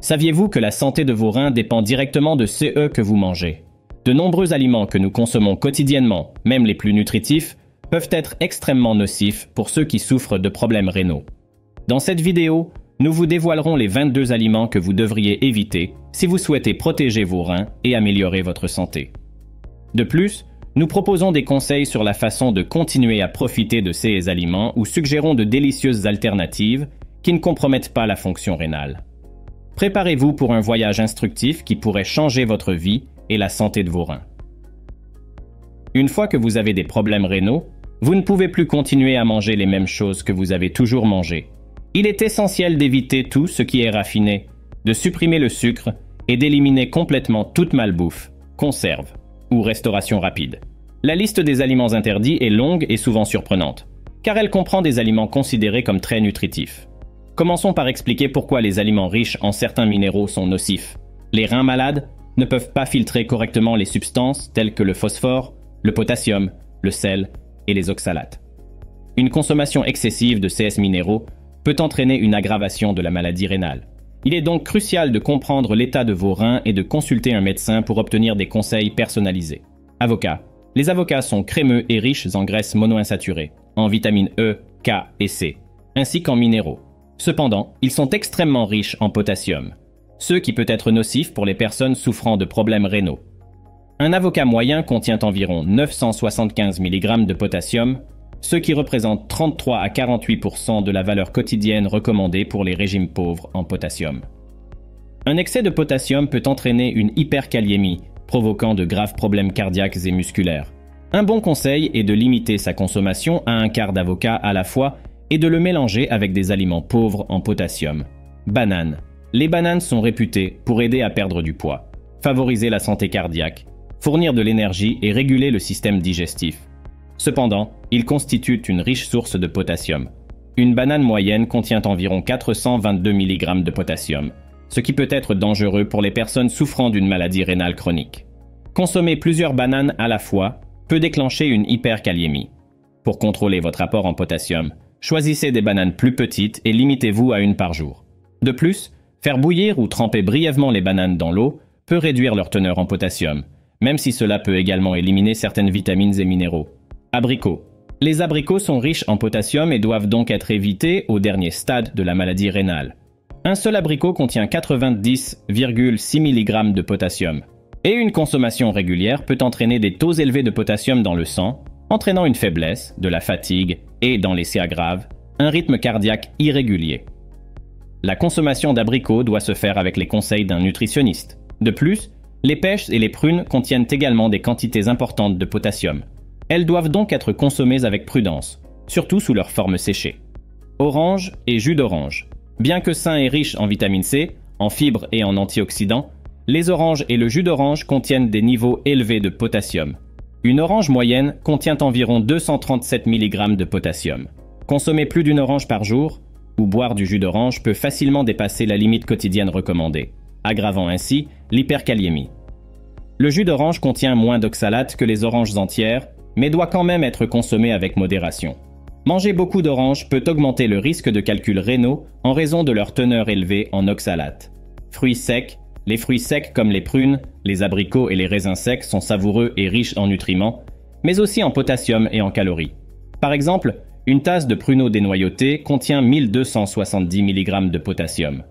Saviez-vous que la santé de vos reins dépend directement de ce que vous mangez? De nombreux aliments que nous consommons quotidiennement, même les plus nutritifs, peuvent être extrêmement nocifs pour ceux qui souffrent de problèmes rénaux. Dans cette vidéo, nous vous dévoilerons les 22 aliments que vous devriez éviter si vous souhaitez protéger vos reins et améliorer votre santé. De plus, nous proposons des conseils sur la façon de continuer à profiter de ces aliments ou suggérons de délicieuses alternatives qui ne compromettent pas la fonction rénale. Préparez-vous pour un voyage instructif qui pourrait changer votre vie et la santé de vos reins. Une fois que vous avez des problèmes rénaux, vous ne pouvez plus continuer à manger les mêmes choses que vous avez toujours mangées. Il est essentiel d'éviter tout ce qui est raffiné, de supprimer le sucre et d'éliminer complètement toute malbouffe, conserve ou restauration rapide. La liste des aliments interdits est longue et souvent surprenante, car elle comprend des aliments considérés comme très nutritifs. Commençons par expliquer pourquoi les aliments riches en certains minéraux sont nocifs. Les reins malades ne peuvent pas filtrer correctement les substances telles que le phosphore, le potassium, le sel et les oxalates. Une consommation excessive de ces minéraux peut entraîner une aggravation de la maladie rénale. Il est donc crucial de comprendre l'état de vos reins et de consulter un médecin pour obtenir des conseils personnalisés. Avocats. Les avocats sont crémeux et riches en graisses monoinsaturées, en vitamines E, K et C, ainsi qu'en minéraux. Cependant, ils sont extrêmement riches en potassium, ce qui peut être nocif pour les personnes souffrant de problèmes rénaux. Un avocat moyen contient environ 975 mg de potassium, ce qui représente 33 à 48% de la valeur quotidienne recommandée pour les régimes pauvres en potassium. Un excès de potassium peut entraîner une hyperkaliémie, provoquant de graves problèmes cardiaques et musculaires. Un bon conseil est de limiter sa consommation à un quart d'avocat à la fois et de le mélanger avec des aliments pauvres en potassium. Bananes. Les bananes sont réputées pour aider à perdre du poids, favoriser la santé cardiaque, fournir de l'énergie et réguler le système digestif. Cependant, ils constituent une riche source de potassium. Une banane moyenne contient environ 422 mg de potassium, ce qui peut être dangereux pour les personnes souffrant d'une maladie rénale chronique. Consommer plusieurs bananes à la fois peut déclencher une hyperkaliémie. Pour contrôler votre apport en potassium, choisissez des bananes plus petites et limitez-vous à une par jour. De plus, faire bouillir ou tremper brièvement les bananes dans l'eau peut réduire leur teneur en potassium, même si cela peut également éliminer certaines vitamines et minéraux. Abricots. Les abricots sont riches en potassium et doivent donc être évités au dernier stade de la maladie rénale. Un seul abricot contient 90,6 mg de potassium. Et une consommation régulière peut entraîner des taux élevés de potassium dans le sang, entraînant une faiblesse, de la fatigue et, dans les cas graves, un rythme cardiaque irrégulier. La consommation d'abricots doit se faire avec les conseils d'un nutritionniste. De plus, les pêches et les prunes contiennent également des quantités importantes de potassium. Elles doivent donc être consommées avec prudence, surtout sous leur forme séchée. Orange et jus d'orange. Bien que sains et riches en vitamine C, en fibres et en antioxydants, les oranges et le jus d'orange contiennent des niveaux élevés de potassium. Une orange moyenne contient environ 237 mg de potassium. Consommer plus d'une orange par jour ou boire du jus d'orange peut facilement dépasser la limite quotidienne recommandée, aggravant ainsi l'hyperkaliémie. Le jus d'orange contient moins d'oxalates que les oranges entières, mais doit quand même être consommé avec modération. Manger beaucoup d'oranges peut augmenter le risque de calculs rénaux en raison de leur teneur élevée en oxalates. Fruits secs. Les fruits secs comme les prunes, les abricots et les raisins secs sont savoureux et riches en nutriments, mais aussi en potassium et en calories. Par exemple, une tasse de pruneaux dénoyautés contient 1270 mg de potassium.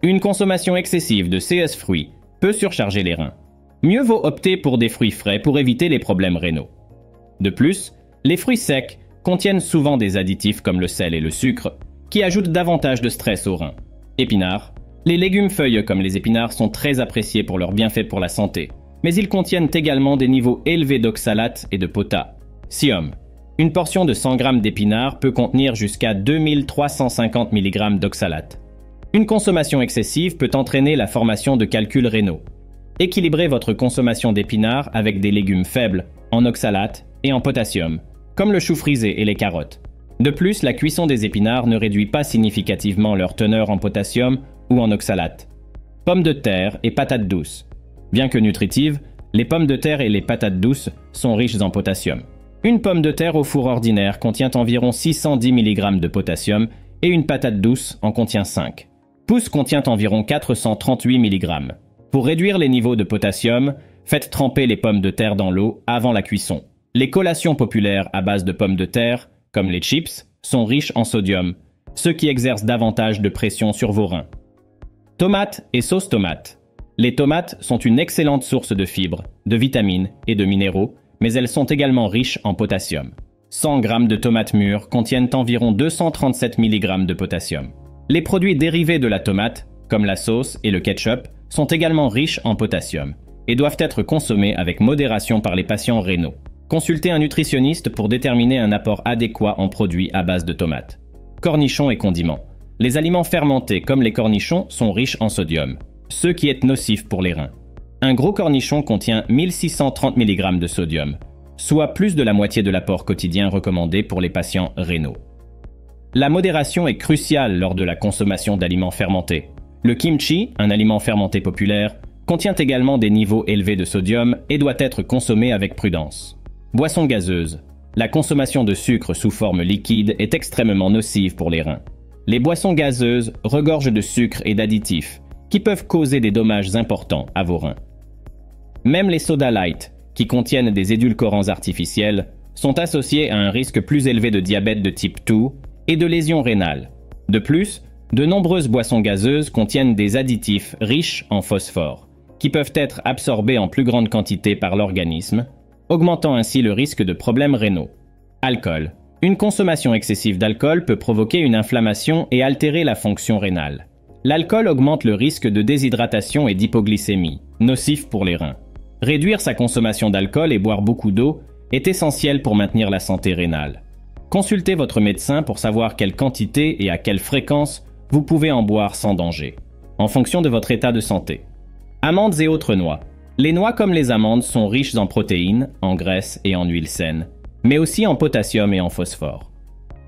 Une consommation excessive de ces fruits peut surcharger les reins. Mieux vaut opter pour des fruits frais pour éviter les problèmes rénaux. De plus, les fruits secs contiennent souvent des additifs comme le sel et le sucre, qui ajoutent davantage de stress aux reins. Épinards. Les légumes feuilles comme les épinards sont très appréciés pour leurs bienfaits pour la santé, mais ils contiennent également des niveaux élevés d'oxalates et de potassium. Une portion de 100 g d'épinards peut contenir jusqu'à 2350 mg d'oxalates. Une consommation excessive peut entraîner la formation de calculs rénaux. Équilibrez votre consommation d'épinards avec des légumes faibles, en oxalates et en potassium, comme le chou frisé et les carottes. De plus, la cuisson des épinards ne réduit pas significativement leur teneur en potassium ou en oxalates. Pommes de terre et patates douces. Bien que nutritives, les pommes de terre et les patates douces sont riches en potassium. Une pomme de terre au four ordinaire contient environ 610 mg de potassium et une patate douce en contient 5. Pousse contient environ 438 mg. Pour réduire les niveaux de potassium, faites tremper les pommes de terre dans l'eau avant la cuisson. Les collations populaires à base de pommes de terre, comme les chips, sont riches en sodium, ce qui exerce davantage de pression sur vos reins. Tomates et sauce tomate. Les tomates sont une excellente source de fibres, de vitamines et de minéraux, mais elles sont également riches en potassium. 100 g de tomates mûres contiennent environ 237 mg de potassium. Les produits dérivés de la tomate, comme la sauce et le ketchup, sont également riches en potassium et doivent être consommés avec modération par les patients rénaux. Consultez un nutritionniste pour déterminer un apport adéquat en produits à base de tomates. Cornichons et condiments. Les aliments fermentés comme les cornichons sont riches en sodium, ce qui est nocif pour les reins. Un gros cornichon contient 1630 mg de sodium, soit plus de la moitié de l'apport quotidien recommandé pour les patients rénaux. La modération est cruciale lors de la consommation d'aliments fermentés. Le kimchi, un aliment fermenté populaire, contient également des niveaux élevés de sodium et doit être consommé avec prudence. Boissons gazeuses. La consommation de sucre sous forme liquide est extrêmement nocive pour les reins. Les boissons gazeuses regorgent de sucre et d'additifs qui peuvent causer des dommages importants à vos reins. Même les sodas light, qui contiennent des édulcorants artificiels, sont associés à un risque plus élevé de diabète de type 2 et de lésions rénales. De plus, de nombreuses boissons gazeuses contiennent des additifs riches en phosphore, qui peuvent être absorbés en plus grande quantité par l'organisme, augmentant ainsi le risque de problèmes rénaux. Alcool. Une consommation excessive d'alcool peut provoquer une inflammation et altérer la fonction rénale. L'alcool augmente le risque de déshydratation et d'hypoglycémie, nocif pour les reins. Réduire sa consommation d'alcool et boire beaucoup d'eau est essentiel pour maintenir la santé rénale. Consultez votre médecin pour savoir quelle quantité et à quelle fréquence vous pouvez en boire sans danger, en fonction de votre état de santé. Amandes et autres noix. Les noix comme les amandes sont riches en protéines, en graisses et en huiles saines, mais aussi en potassium et en phosphore.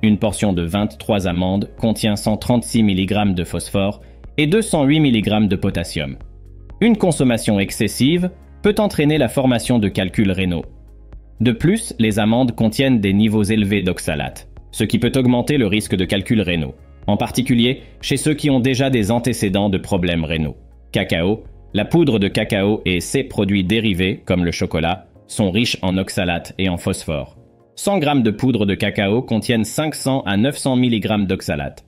Une portion de 23 amandes contient 136 mg de phosphore et 208 mg de potassium. Une consommation excessive peut entraîner la formation de calculs rénaux. De plus, les amandes contiennent des niveaux élevés d'oxalate, ce qui peut augmenter le risque de calculs rénaux, en particulier chez ceux qui ont déjà des antécédents de problèmes rénaux. Cacao. La poudre de cacao et ses produits dérivés, comme le chocolat, sont riches en oxalate et en phosphore. 100 g de poudre de cacao contiennent 500 à 900 mg d'oxalate.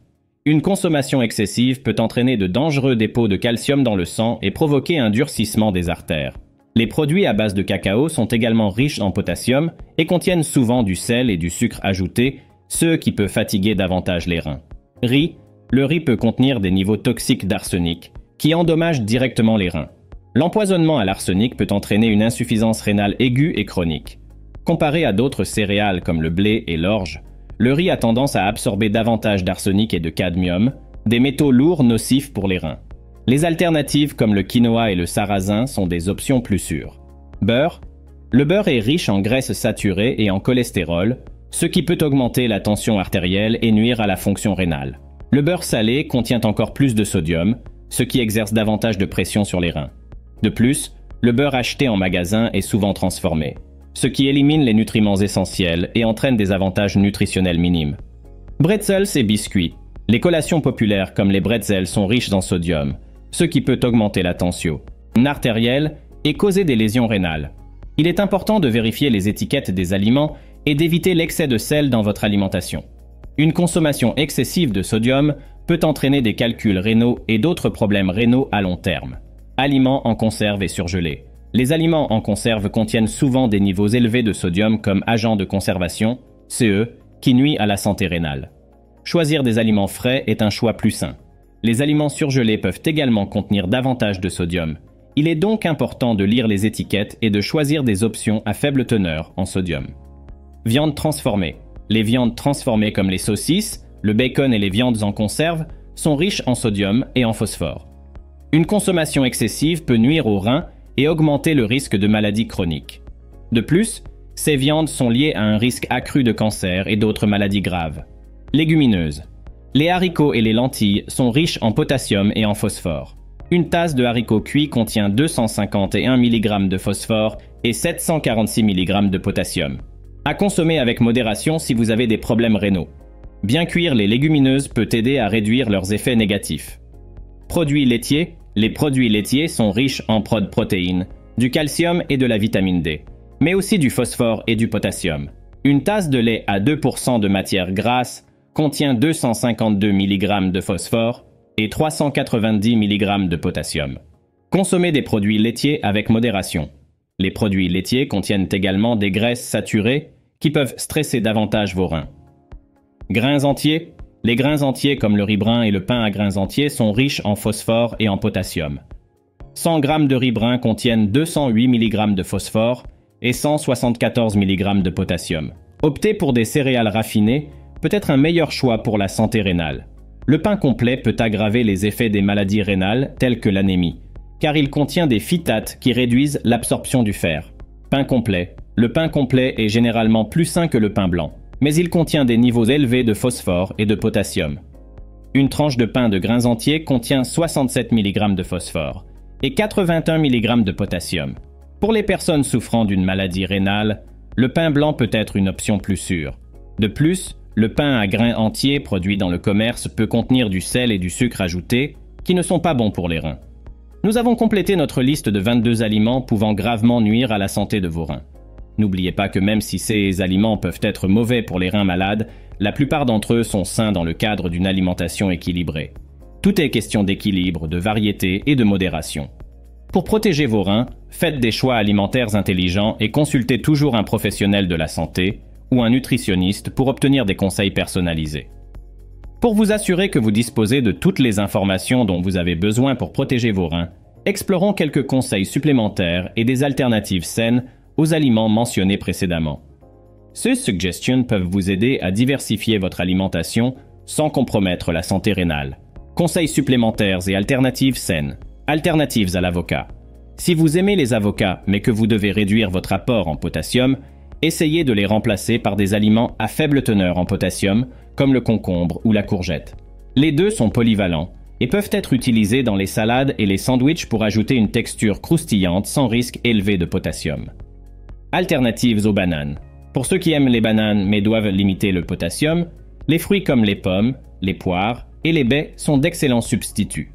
Une consommation excessive peut entraîner de dangereux dépôts de calcium dans le sang et provoquer un durcissement des artères. Les produits à base de cacao sont également riches en potassium et contiennent souvent du sel et du sucre ajouté, ce qui peut fatiguer davantage les reins. Riz. Le riz peut contenir des niveaux toxiques d'arsenic, qui endommagent directement les reins. L'empoisonnement à l'arsenic peut entraîner une insuffisance rénale aiguë et chronique. Comparé à d'autres céréales comme le blé et l'orge, le riz a tendance à absorber davantage d'arsenic et de cadmium, des métaux lourds nocifs pour les reins. Les alternatives comme le quinoa et le sarrasin sont des options plus sûres. Beurre. Le beurre est riche en graisses saturées et en cholestérol, ce qui peut augmenter la tension artérielle et nuire à la fonction rénale. Le beurre salé contient encore plus de sodium, ce qui exerce davantage de pression sur les reins. De plus, le beurre acheté en magasin est souvent transformé, ce qui élimine les nutriments essentiels et entraîne des avantages nutritionnels minimes. Bretzels et biscuits. Les collations populaires comme les bretzels sont riches en sodium, ce qui peut augmenter la tension artérielle et causer des lésions rénales. Il est important de vérifier les étiquettes des aliments et d'éviter l'excès de sel dans votre alimentation. Une consommation excessive de sodium peut entraîner des calculs rénaux et d'autres problèmes rénaux à long terme. Aliments en conserve et surgelés. Les aliments en conserve contiennent souvent des niveaux élevés de sodium comme agent de conservation, CE, qui nuit à la santé rénale. Choisir des aliments frais est un choix plus sain. Les aliments surgelés peuvent également contenir davantage de sodium. Il est donc important de lire les étiquettes et de choisir des options à faible teneur en sodium. Viande transformée. Les viandes transformées comme les saucisses, le bacon et les viandes en conserve sont riches en sodium et en phosphore. Une consommation excessive peut nuire aux reins et augmenter le risque de maladies chroniques. De plus, ces viandes sont liées à un risque accru de cancer et d'autres maladies graves. Légumineuses. Les haricots et les lentilles sont riches en potassium et en phosphore. Une tasse de haricots cuits contient 251 mg de phosphore et 746 mg de potassium. À consommer avec modération si vous avez des problèmes rénaux. Bien cuire les légumineuses peut aider à réduire leurs effets négatifs. Produits laitiers. Les produits laitiers sont riches en protéines, du calcium et de la vitamine D, mais aussi du phosphore et du potassium. Une tasse de lait à 2% de matière grasse contient 252 mg de phosphore et 390 mg de potassium. Consommez des produits laitiers avec modération. Les produits laitiers contiennent également des graisses saturées qui peuvent stresser davantage vos reins. Grains entiers. Les grains entiers comme le riz brun et le pain à grains entiers sont riches en phosphore et en potassium. 100 g de riz brun contiennent 208 mg de phosphore et 174 mg de potassium. Opter pour des céréales raffinées peut être un meilleur choix pour la santé rénale. Le pain complet peut aggraver les effets des maladies rénales telles que l'anémie, car il contient des phytates qui réduisent l'absorption du fer. Pain complet. Le pain complet est généralement plus sain que le pain blanc, mais il contient des niveaux élevés de phosphore et de potassium. Une tranche de pain de grains entiers contient 67 mg de phosphore et 81 mg de potassium. Pour les personnes souffrant d'une maladie rénale, le pain blanc peut être une option plus sûre. De plus, le pain à grains entiers produit dans le commerce peut contenir du sel et du sucre ajouté qui ne sont pas bons pour les reins. Nous avons complété notre liste de 22 aliments pouvant gravement nuire à la santé de vos reins. N'oubliez pas que même si ces aliments peuvent être mauvais pour les reins malades, la plupart d'entre eux sont sains dans le cadre d'une alimentation équilibrée. Tout est question d'équilibre, de variété et de modération. Pour protéger vos reins, faites des choix alimentaires intelligents et consultez toujours un professionnel de la santé ou un nutritionniste pour obtenir des conseils personnalisés. Pour vous assurer que vous disposez de toutes les informations dont vous avez besoin pour protéger vos reins, explorons quelques conseils supplémentaires et des alternatives saines aux aliments mentionnés précédemment. Ces suggestions peuvent vous aider à diversifier votre alimentation sans compromettre la santé rénale. Conseils supplémentaires et alternatives saines. Alternatives à l'avocat. Si vous aimez les avocats mais que vous devez réduire votre apport en potassium, essayez de les remplacer par des aliments à faible teneur en potassium, comme le concombre ou la courgette. Les deux sont polyvalents et peuvent être utilisés dans les salades et les sandwichs pour ajouter une texture croustillante sans risque élevé de potassium. Alternatives aux bananes. Pour ceux qui aiment les bananes mais doivent limiter le potassium, les fruits comme les pommes, les poires et les baies sont d'excellents substituts.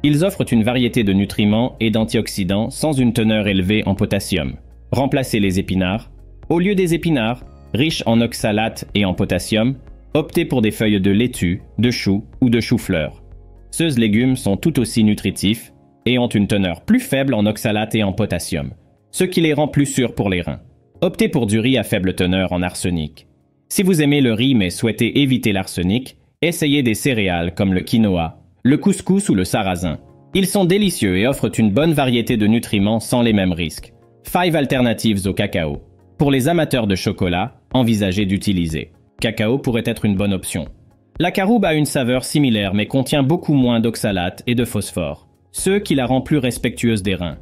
Ils offrent une variété de nutriments et d'antioxydants sans une teneur élevée en potassium. Remplacez les épinards. Au lieu des épinards, riches en oxalates et en potassium, optez pour des feuilles de laitue, de chou ou de chou-fleur. Ces légumes sont tout aussi nutritifs et ont une teneur plus faible en oxalates et en potassium, ce qui les rend plus sûrs pour les reins. Optez pour du riz à faible teneur en arsenic. Si vous aimez le riz mais souhaitez éviter l'arsenic, essayez des céréales comme le quinoa, le couscous ou le sarrasin. Ils sont délicieux et offrent une bonne variété de nutriments sans les mêmes risques. 5 alternatives au cacao. Pour les amateurs de chocolat, envisagez d'utiliser. Cacao pourrait être une bonne option. La caroube a une saveur similaire mais contient beaucoup moins d'oxalates et de phosphore, ce qui la rend plus respectueuse des reins.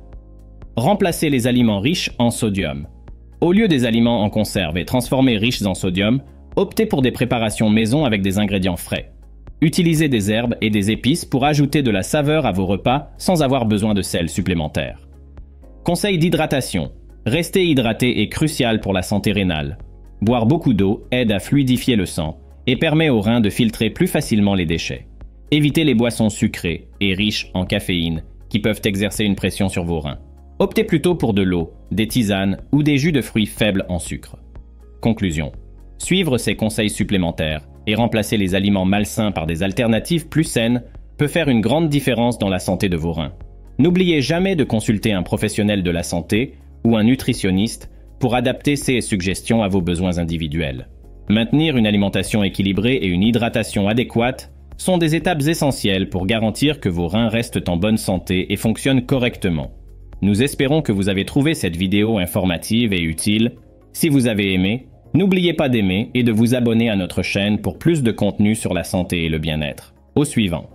Remplacez les aliments riches en sodium. Au lieu des aliments en conserve et transformés riches en sodium, optez pour des préparations maison avec des ingrédients frais. Utilisez des herbes et des épices pour ajouter de la saveur à vos repas sans avoir besoin de sel supplémentaire. Conseil d'hydratation. Rester hydraté est crucial pour la santé rénale. Boire beaucoup d'eau aide à fluidifier le sang et permet aux reins de filtrer plus facilement les déchets. Évitez les boissons sucrées et riches en caféine qui peuvent exercer une pression sur vos reins. Optez plutôt pour de l'eau, des tisanes ou des jus de fruits faibles en sucre. Conclusion. Suivre ces conseils supplémentaires et remplacer les aliments malsains par des alternatives plus saines peut faire une grande différence dans la santé de vos reins. N'oubliez jamais de consulter un professionnel de la santé ou un nutritionniste pour adapter ces suggestions à vos besoins individuels. Maintenir une alimentation équilibrée et une hydratation adéquate sont des étapes essentielles pour garantir que vos reins restent en bonne santé et fonctionnent correctement. Nous espérons que vous avez trouvé cette vidéo informative et utile. Si vous avez aimé, n'oubliez pas d'aimer et de vous abonner à notre chaîne pour plus de contenu sur la santé et le bien-être. Au suivant.